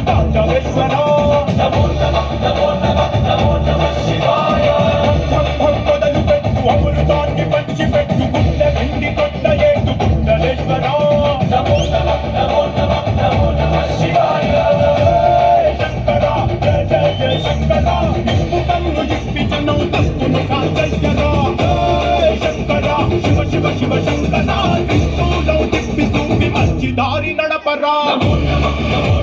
దాటవేశ్వర నమో నమః నమో నమః నమో నమః శివాయ మొదలు పెట్టు అమృతాన్ని పంచి పెట్టు గుండె వెండి కొట్ట ఏటు గుండలేశ్వర నమో నమః నమో నమః నమో నమః శివాయ శంకర జయ జయ జయ శంకర ఇప్పు కన్ను ఇప్పి జనం తప్పును కాల్చయ్యర శంకర శివ శివ శివ శంకర క్రిస్తులో తిప్పి చూపి మంచి దారి నడపరా నమో నమః నమో